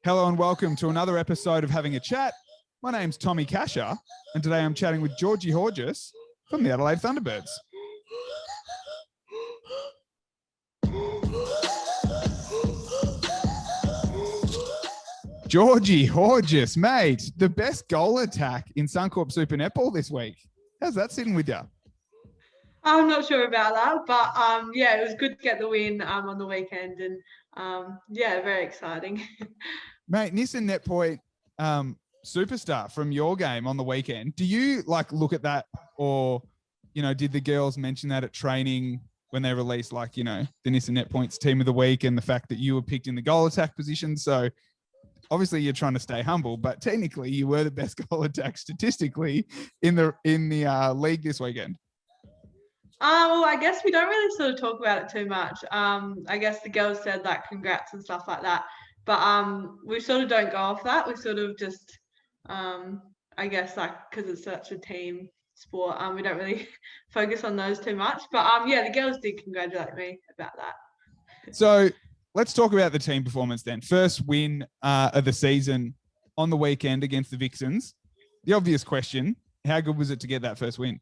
Hello and welcome to another episode of Having a Chat. My name's Tommy Casher, and today I'm chatting with Georgie Horjus from the Adelaide Thunderbirds. Georgie Horjus, mate, the best goal attack in Suncorp Super Netball this week. How's that sitting with you? I'm not sure about that, but it was good to get the win on the weekend, and very exciting. Mate, Nissan Net Point superstar from your game on the weekend. Do you look at that, or did the girls mention that at training when they released the Nissan Net Points Team of the Week and the fact that you were picked in the goal attack position? So obviously you're trying to stay humble, but technically you were the best goal attack statistically in the league this weekend. Well, I guess we don't really sort of talk about it too much. I guess the girls said congrats and stuff like that, but we sort of don't go off that. We sort of just, I guess because it's such a team sport, we don't really focus on those too much. But the girls did congratulate me about that. So let's talk about the team performance then. First win of the season on the weekend against the Vixens. The obvious question, how good was it to get that first win?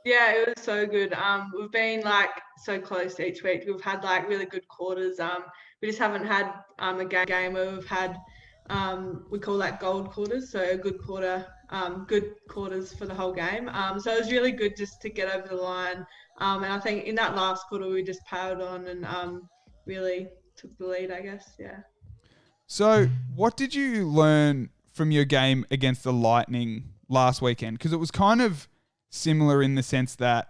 Yeah, it was so good. We've been so close each week. We've had really good quarters. We just haven't had a game where we've had we call that gold quarters, so a good quarter, good quarters for the whole game. So it was really good just to get over the line. And I think in that last quarter we just powered on and really took the lead, I guess. Yeah. So what did you learn from your game against the Lightning last weekend? Because it was kind of similar in the sense that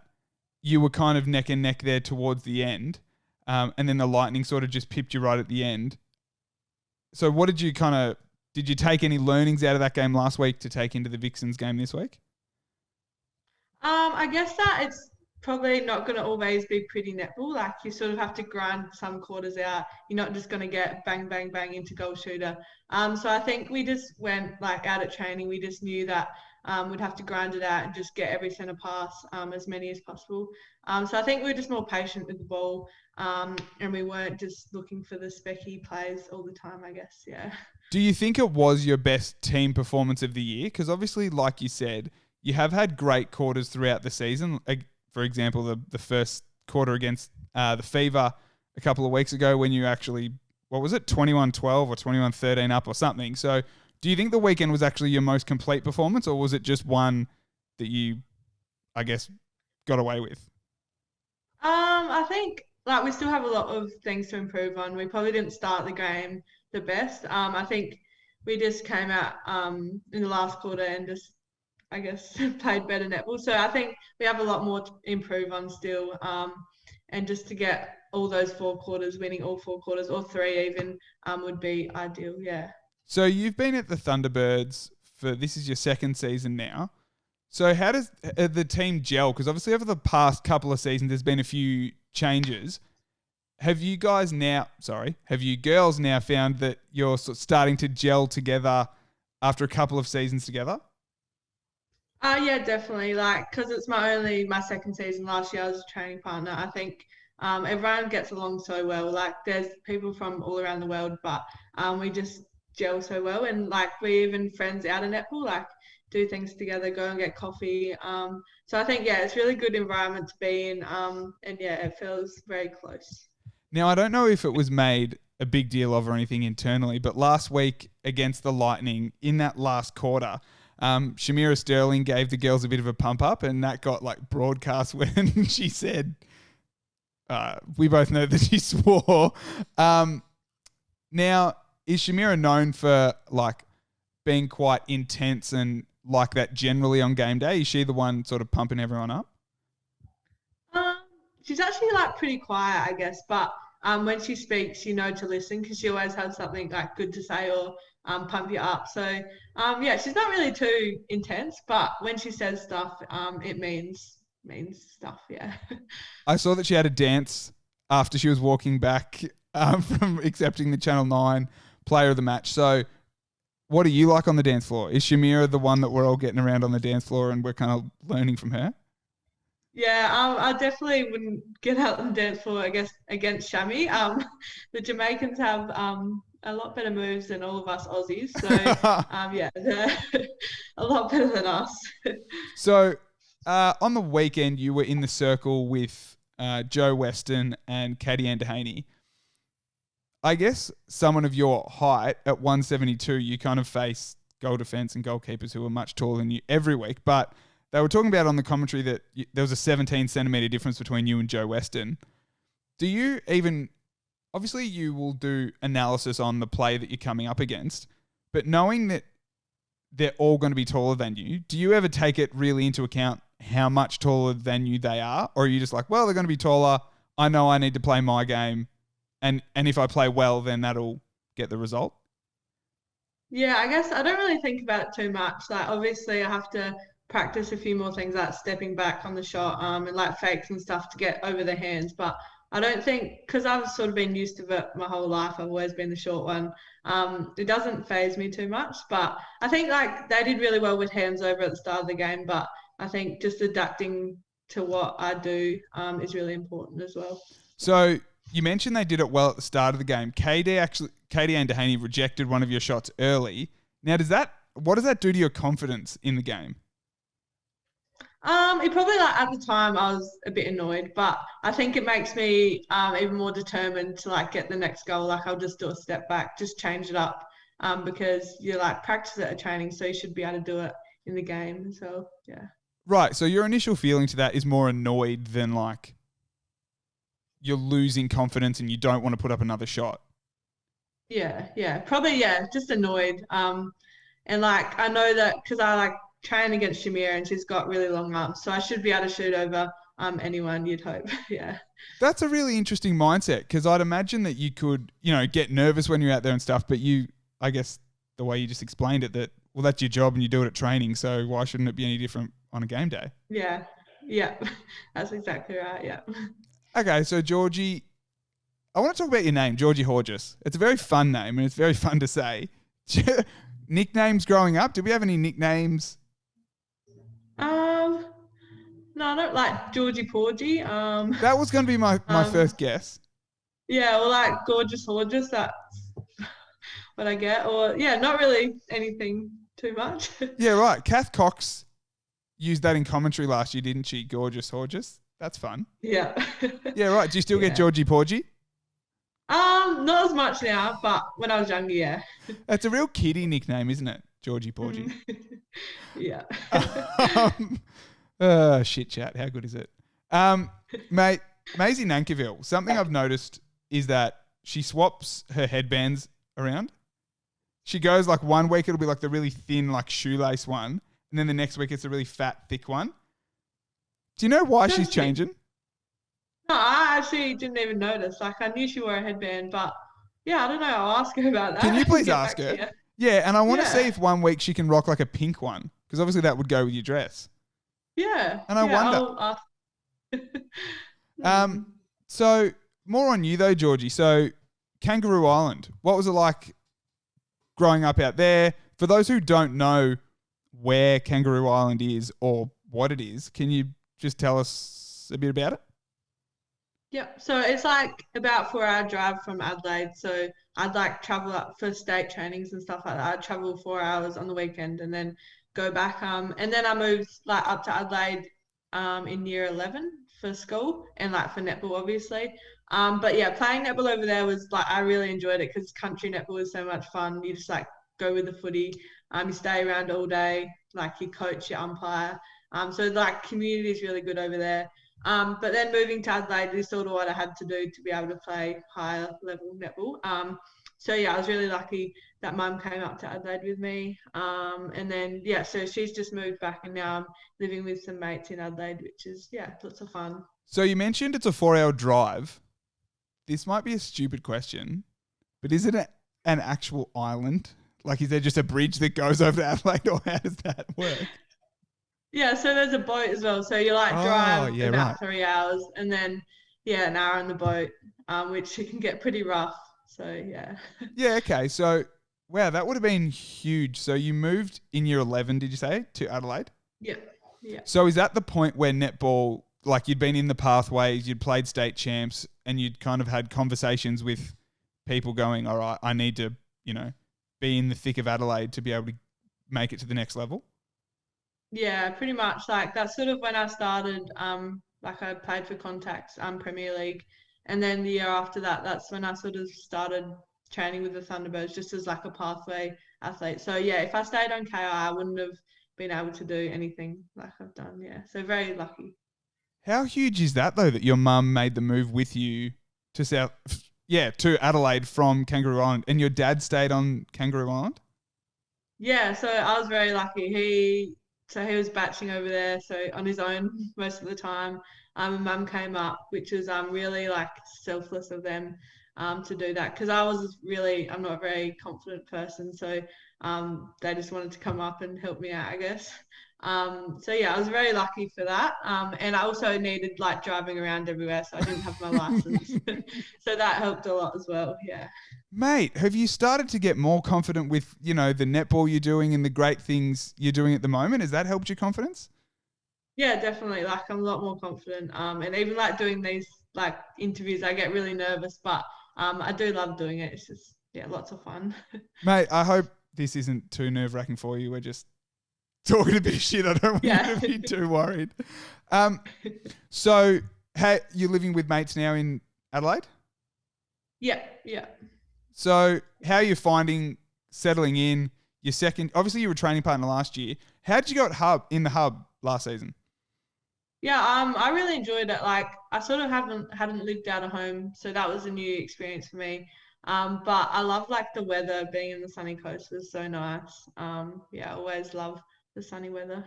you were kind of neck and neck there towards the end, and then the Lightning sort of just pipped you right at the end. So what did you take any learnings out of that game last week to take into the Vixens game this week? I guess that it's probably not going to always be pretty netball. You sort of have to grind some quarters out. You're not just going to get bang, bang, bang into goal shooter. So I think we just went out at training. We just knew that we'd have to grind it out and just get every centre pass, as many as possible. So I think we were just more patient with the ball, and we weren't just looking for the specky plays all the time, I guess, yeah. Do you think it was your best team performance of the year? Because obviously, like you said, you have had great quarters throughout the season. For example, the first quarter against the Fever a couple of weeks ago when you actually, 21-12 or 21-13 up or something. So do you think the weekend was actually your most complete performance, or was it just one that you, I guess, got away with? I think we still have a lot of things to improve on. We probably didn't start the game the best. I think we just came out in the last quarter and just, I guess, played better netball. So I think we have a lot more to improve on still. And just to get all those 4 quarters, winning all 4 quarters, or 3 even, would be ideal, yeah. So you've been at the Thunderbirds this is your second season now. So how does the team gel? Because obviously over the past couple of seasons, there's been a few changes. Have you girls now found that you're sort of starting to gel together after a couple of seasons together? Yeah, definitely. Because it's my second season. Last year I was a training partner. I think everyone gets along so well. There's people from all around the world, but we just gel so well, and we're even friends out of netball, do things together, go and get coffee. So I think it's really good environment to be in, and it feels very close. Now I don't know if it was made a big deal of or anything internally, but last week against the Lightning in that last quarter, Shamira Sterling gave the girls a bit of a pump up, and that got broadcast when she said, we both know that she swore. Now, is Shamira known for being quite intense and like that generally on game day? Is she the one sort of pumping everyone up? She's actually pretty quiet, I guess, but when she speaks, you know to listen, because she always has something good to say or pump you up. So she's not really too intense, but when she says stuff, it means stuff. Yeah. I saw that she had a dance after she was walking back from accepting the Channel 9 Player of the Match. So what are you like on the dance floor? Is Shamira the one that we're all getting around on the dance floor and we're kind of learning from her? Yeah, I definitely wouldn't get out and dance floor, I guess, against Shammy. The Jamaicans have a lot better moves than all of us Aussies. So, yeah, they're a lot better than us. So, on the weekend, you were in the circle with Joe Weston and Katie Ann Dehaney. I guess someone of your height at 172, you kind of face goal defence and goalkeepers who are much taller than you every week. But they were talking about on the commentary that there was a 17 centimetre difference between you and Joe Weston. Do you even... Obviously, you will do analysis on the play that you're coming up against, but knowing that they're all going to be taller than you, do you ever take it really into account how much taller than you they are? Or are you just like, well, they're going to be taller. I know I need to play my game. And if I play well, then that'll get the result? Yeah, I guess I don't really think about it too much. Like, obviously, I have to practice a few more things like stepping back on the shot, and like fakes and stuff to get over the hands. But I don't think, because I've sort of been used to it my whole life, I've always been the short one. It doesn't phase me too much. But I think like they did really well with hands over at the start of the game. But I think just adapting to what I do is really important as well. So you mentioned they did it well at the start of the game. Katie Ann Dehaney rejected one of your shots early. Now, what does that do to your confidence in the game? It probably like at the time I was a bit annoyed, but I think it makes me even more determined to like get the next goal. Like I'll just do a step back, just change it up, because you like practice it at training, so you should be able to do it in the game. So yeah. Right. So your initial feeling to that is more annoyed than like you're losing confidence and you don't want to put up another shot. Yeah, probably just annoyed. And like I know that because I like train against Shamir and she's got really long arms, so I should be able to shoot over anyone, you'd hope. Yeah. That's a really interesting mindset because I'd imagine that you could, get nervous when you're out there and stuff, but I guess the way you just explained it, that, well, that's your job and you do it at training, so why shouldn't it be any different on a game day? Yeah, that's exactly right, yeah. Okay, so Georgie, I want to talk about your name, Georgie Horjus. It's a very fun name and it's very fun to say. Nicknames growing up? Did we have any nicknames? No, I don't like Georgie Porgy. That was going to be my first guess. Yeah, well, like Gorgeous Horjus, that's what I get. Or, yeah, not really anything too much. Yeah, right. Kath Cox used that in commentary last year, didn't she? Gorgeous Horjus. That's fun. Yeah. Yeah, right. Do you still get Georgie Porgy? Not as much now, but when I was younger, yeah. That's a real kiddie nickname, isn't it? Georgie Porgy. Yeah. Shit chat. How good is it? Mate, Maisie Nankivell, something I've noticed is that she swaps her headbands around. She goes like one week it'll be like the really thin like shoelace one, and then the next week it's a really fat, thick one. Do you know why she's changing? No, I actually didn't even notice. Like I knew she wore a headband, but yeah, I don't know. I'll ask her about that. Can you please ask her? Yeah, and I want to see if one week she can rock like a pink one, because obviously that would go with your dress. Yeah. And I wonder. So more on you though, Georgie. So Kangaroo Island, what was it like growing up out there? For those who don't know where Kangaroo Island is or what it is, can you just tell us a bit about it? Yeah, so it's like about 4 hour drive from Adelaide. So I'd like travel up for state trainings and stuff like that. I'd travel 4 hours on the weekend and then go back. And then I moved like up to Adelaide in year 11 for school and like for netball, obviously. But yeah, playing netball over there was like, I really enjoyed it because country netball is so much fun. You just like go with the footy. You stay around all day, like you coach, you umpire. So like community is really good over there. But then moving to Adelaide is sort of what I had to do to be able to play higher level netball. So yeah, I was really lucky that mum came up to Adelaide with me. And then, yeah, so she's just moved back and now I'm living with some mates in Adelaide, which is, yeah, lots of fun. So you mentioned it's a 4-hour drive. This might be a stupid question, but is it an actual island? Like, is there just a bridge that goes over to Adelaide, or how does that work? Yeah, so there's a boat as well. So you like drive about 3 hours and then, yeah, an hour on the boat, which it can get pretty rough. So, yeah. Yeah, okay. So, wow, that would have been huge. So you moved in year 11, did you say, to Adelaide? Yeah. So is that the point where netball like you'd been in the pathways, you'd played state champs, and you'd kind of had conversations with people going, all right, I need to, be in the thick of Adelaide to be able to make it to the next level? Yeah, pretty much. Like that's sort of when I started. Like I played for Contacts, Premier League, and then the year after that, that's when I sort of started training with the Thunderbirds, just as like a pathway athlete. So yeah, if I stayed on KI, I wouldn't have been able to do anything like I've done. Yeah, so very lucky. How huge is that though, that your mum made the move with you to to Adelaide from Kangaroo Island, and your dad stayed on Kangaroo Island? Yeah, so I was very lucky. He was batching over there, so on his own most of the time. And mum came up, which was really like selfless of them to do that, because I'm not a very confident person, so they just wanted to come up and help me out, I guess. So yeah, I was very lucky for that. And I also needed like driving around everywhere, so I didn't have my license. So that helped a lot as well. Yeah. Mate, have you started to get more confident with, the netball you're doing and the great things you're doing at the moment? Has that helped your confidence? Yeah, definitely. Like I'm a lot more confident. And even like doing these like interviews, I get really nervous, but I do love doing it. It's just lots of fun. Mate, I hope this isn't too nerve-wracking for you. We're just talking a bit of shit. I don't want you to be too worried. So, hey, you're living with mates now in Adelaide? Yeah. So, how are you finding settling in? Obviously you were a training partner last year. How did you go in the hub last season? Yeah, I really enjoyed it. Like I sort of hadn't lived out of home, so that was a new experience for me. But I love like the weather. Being in the sunny coast was so nice. I always love the sunny weather.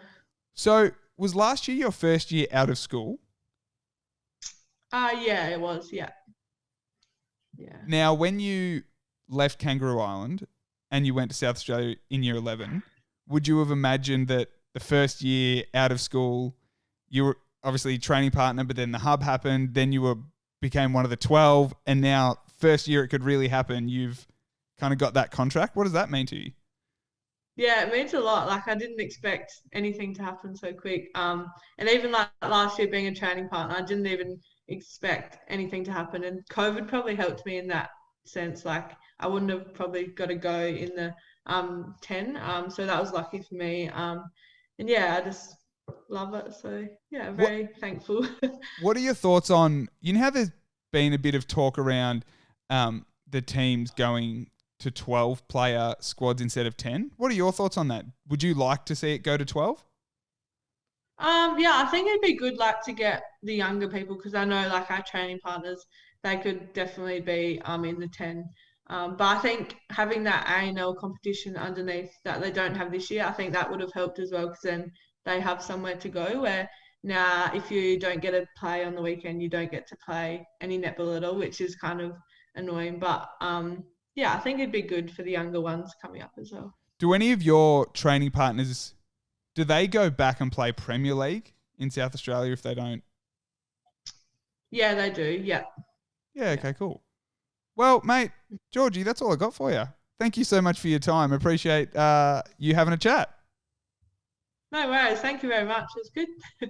So, was last year your first year out of school? Yeah, it was. Yeah. Now, when you left Kangaroo Island and you went to South Australia in year 11, would you have imagined that the first year out of school, you were obviously training partner, but then the hub happened, then you became one of the 12, and now first year it could really happen, you've kind of got that contract? What does that mean to you? Yeah, it means a lot. Like I didn't expect anything to happen so quick. And even like last year being a training partner, I didn't even expect anything to happen. And COVID probably helped me in that sense. Like I wouldn't have probably got to go in the 10. So that was lucky for me. And yeah, I just love it. So yeah, very thankful. What are your thoughts on, how there's been a bit of talk around the teams going to 12-player squads instead of 10? What are your thoughts on that? Would you like to see it go to 12? Yeah, I think it'd be good like to get the younger people, because I know like our training partners, they could definitely be in the 10. But I think having that A&L competition underneath that they don't have this year, I think that would have helped as well, because then they have somewhere to go, where now if you don't get to play on the weekend, you don't get to play any netball at all, which is kind of annoying. But I think it'd be good for the younger ones coming up as well. Do any of your training partners, do they go back and play Premier League in South Australia if they don't? Yeah, they do. Yeah. Yeah, okay, cool. Well, mate, Georgie, that's all I got for you. Thank you so much for your time. Appreciate you having a chat. No worries. Thank you very much. It's good.